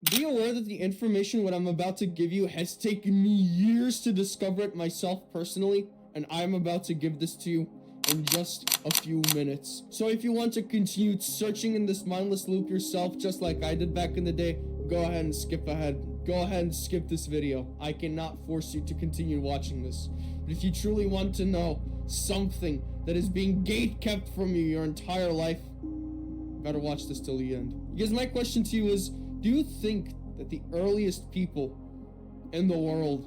Be aware that the information what I'm about to give you has taken me years to discover it myself personally, and I'm about to give this to you in just a few minutes. So if you want to continue searching in this mindless loop yourself, just like I did back in the day, go ahead and skip ahead. Go ahead and skip this video. I cannot force you to continue watching this. But if you truly want to know something that is being gate-kept from you your entire life, you better watch this till the end. Because my question to you is, do you think that the earliest people in the world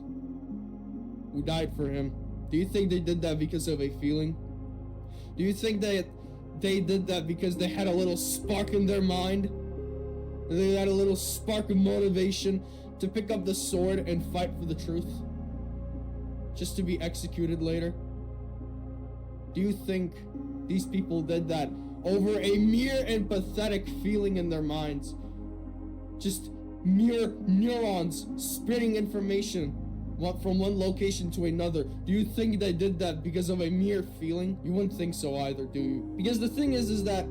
who died for him, do you think they did that because of a feeling? Do you think that they did that because they had a little spark in their mind? They had a little spark of motivation to pick up the sword and fight for the truth, just to be executed later? Do you think these people did that over a mere and pathetic feeling in their minds? Just mere neurons spitting information from one location to another. Do you think they did that because of a mere feeling? You wouldn't think so either, do you? Because the thing is that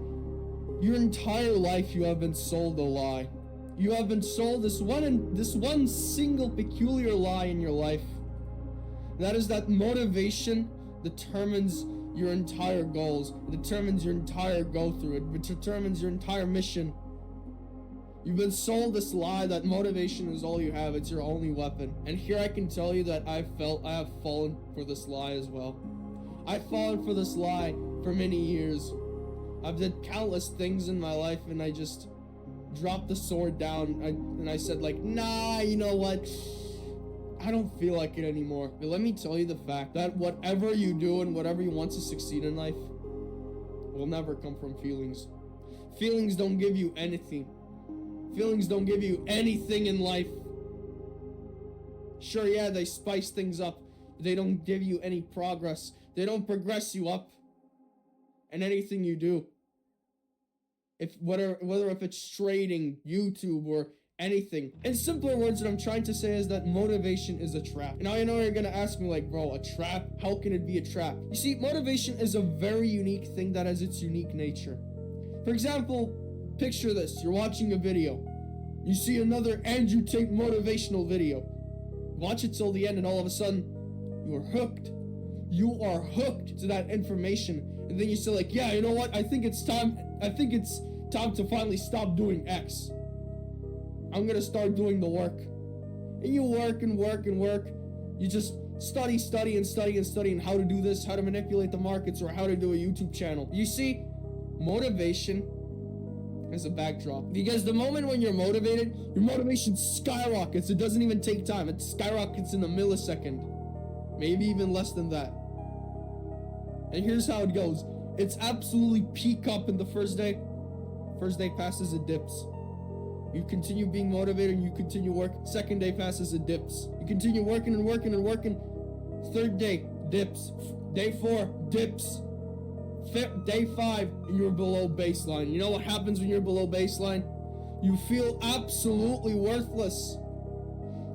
your entire life you have been sold a lie. You have been sold this one single peculiar lie in your life. That is that motivation determines your entire goals. It determines your entire go through it. It determines your entire mission. You've been sold this lie that motivation is all you have. It's your only weapon. And here I can tell you that I have fallen for this lie as well. I've fallen for this lie for many years. I've did countless things in my life, and I just dropped the sword down, and I said like, nah, you know what? I don't feel like it anymore. But let me tell you the fact that whatever you do and whatever you want to succeed in life will never come from feelings. Feelings don't give you anything. Feelings don't give you anything in life. Sure, yeah, they spice things up. But they don't give you any progress. They don't progress you up in anything you do. Whether if it's trading, YouTube, or anything. In simpler words, what I'm trying to say is that motivation is a trap. Now I know you're gonna ask me like, bro, a trap? How can it be a trap? You see, motivation is a very unique thing that has its unique nature. For example, picture this. You're watching a video. You see another Andrew Tate motivational video. Watch it till the end, and all of a sudden, you are hooked. You are hooked to that information. And then you say like, yeah, you know what? I think it's time to finally stop doing X. I'm gonna start doing the work. And you work and work and work. You just study and how to do this, how to manipulate the markets, or how to do a YouTube channel. You see, motivation is a backdrop. Because the moment when you're motivated, your motivation skyrockets. It doesn't even take time. It skyrockets in a millisecond. Maybe even less than that. And here's how it goes. It's absolutely peak up in the first day. First day passes, it dips. You continue being motivated and you continue work. Second day passes, it dips. You continue working and working and working. Third day, dips. Day 4, dips. Day 5, and you're below baseline. You know what happens when you're below baseline? You feel absolutely worthless.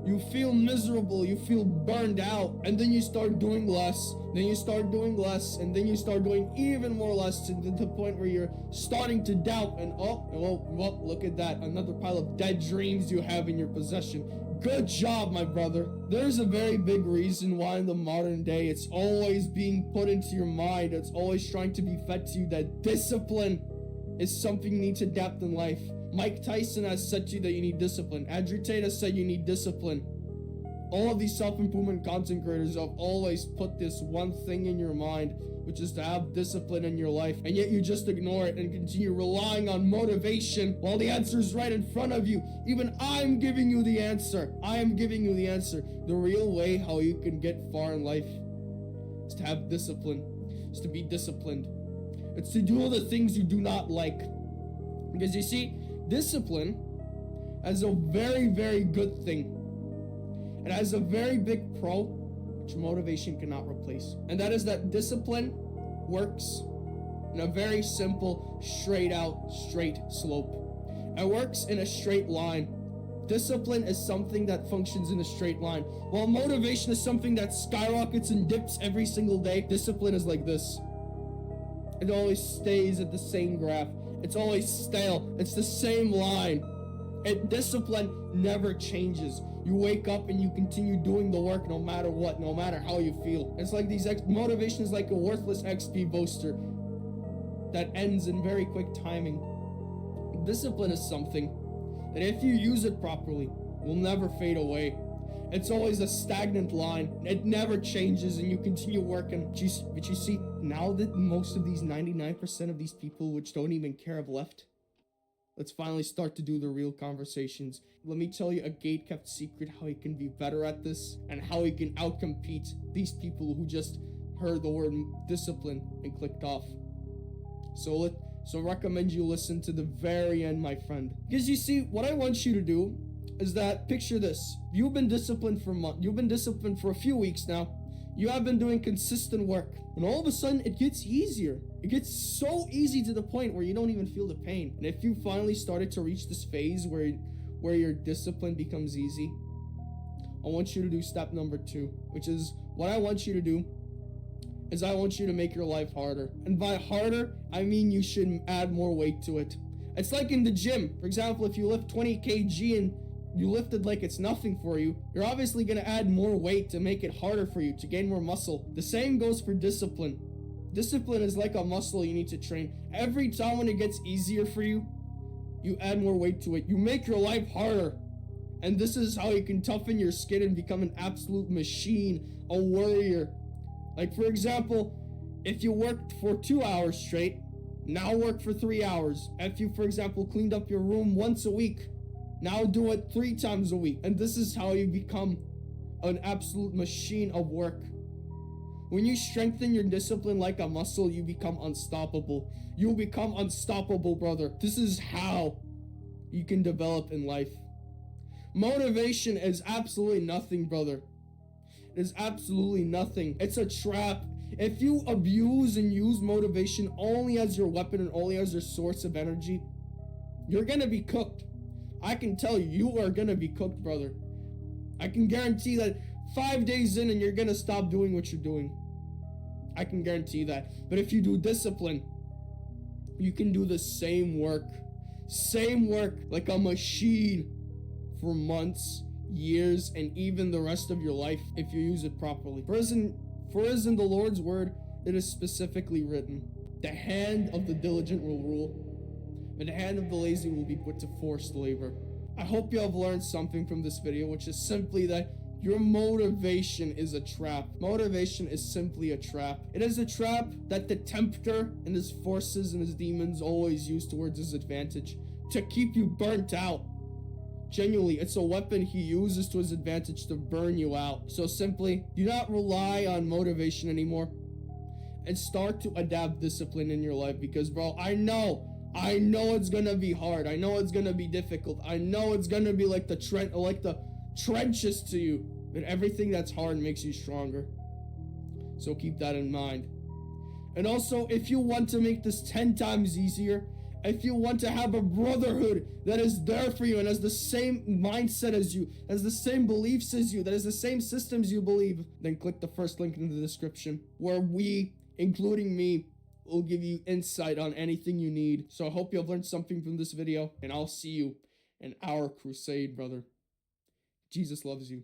You feel miserable. You feel burned out. And then you start doing less. Then you start doing less. And then you start doing even more less to the point where you're starting to doubt. And well, look at that. Another pile of dead dreams you have in your possession. Good job, my brother. There's a very big reason why in the modern day it's always being put into your mind. It's always trying to be fed to you that discipline is something you need to adapt in life. Mike Tyson has said to you that you need discipline. Andrew Tate has said you need discipline. All of these self-improvement content creators have always put this one thing in your mind, which is to have discipline in your life, and yet you just ignore it and continue relying on motivation while the answer is right in front of you. Even I'm giving you the answer. I am giving you the answer. The real way how you can get far in life is to have discipline. It's to be disciplined. It's to do all the things you do not like. Because you see, discipline is a very, very good thing. It has a very big pro, which motivation cannot replace. And that is that discipline works in a very simple, straight slope. It works in a straight line. Discipline is something that functions in a straight line. While motivation is something that skyrockets and dips every single day, discipline is like this. It always stays at the same graph. It's always stale. It's the same line. Discipline never changes. You wake up and you continue doing the work no matter what, no matter how you feel. It's like motivation is like a worthless XP booster that ends in very quick timing. Discipline is something that if you use it properly, will never fade away. It's always a stagnant line. It never changes and you continue working. But you see, now that most of these 99% of these people which don't even care have left, let's finally start to do the real conversations. Let me tell you a gate-kept secret how he can be better at this and how he can outcompete these people who just heard the word discipline and clicked off. So recommend you listen to the very end, my friend. Because you see, what I want you to do is that, picture this. You've been disciplined for a month. You've been disciplined for a few weeks now. You have been doing consistent work. And all of a sudden, it gets easier. It gets so easy to the point where you don't even feel the pain. And if you finally started to reach this phase where your discipline becomes easy, I want you to do step number 2, which is what I want you to do is I want you to make your life harder. And by harder, I mean you should add more weight to it. It's like in the gym. For example, if you lift 20 kg and you lift it like it's nothing for you, you're obviously going to add more weight to make it harder for you, to gain more muscle. The same goes for discipline. Discipline is like a muscle you need to train. Every time when it gets easier for you, you add more weight to it. You make your life harder. And this is how you can toughen your skin and become an absolute machine, a warrior. Like, for example, if you worked for 2 hours straight, now work for 3 hours. If you, for example, cleaned up your room once a week, now do it 3 times a week. And this is how you become an absolute machine of work. When you strengthen your discipline like a muscle, you become unstoppable. You become unstoppable, brother. This is how you can develop in life. Motivation is absolutely nothing, brother. It is absolutely nothing. It's a trap. If you abuse and use motivation only as your weapon and only as your source of energy, you're gonna be cooked. I can tell you, you are gonna be cooked, brother. I can guarantee that 5 days in and you're gonna stop doing what you're doing. I can guarantee that. But if you do discipline, you can do the same work like a machine for months, years, and even the rest of your life if you use it properly. For as in the Lord's word, it is specifically written, the hand of the diligent will rule, but the hand of the lazy will be put to forced labor. I hope you have learned something from this video, which is simply that your motivation is a trap. Motivation is simply a trap. It is a trap that the tempter and his forces and his demons always use towards his advantage to keep you burnt out. Genuinely, it's a weapon he uses to his advantage to burn you out. So simply, do not rely on motivation anymore and start to adapt discipline in your life, because, bro, I know it's gonna be hard. I know it's gonna be difficult. I know it's gonna be like the trenches to you, but everything that's hard makes you stronger. So keep that in mind. And also, if you want to make this 10 times easier, if you want to have a brotherhood that is there for you and has the same mindset as you, has the same beliefs as you, that has the same systems you believe, then click the first link in the description, where we, including me, will give you insight on anything you need. So I hope you have learned something from this video, and I'll see you in our crusade, brother. Jesus loves you.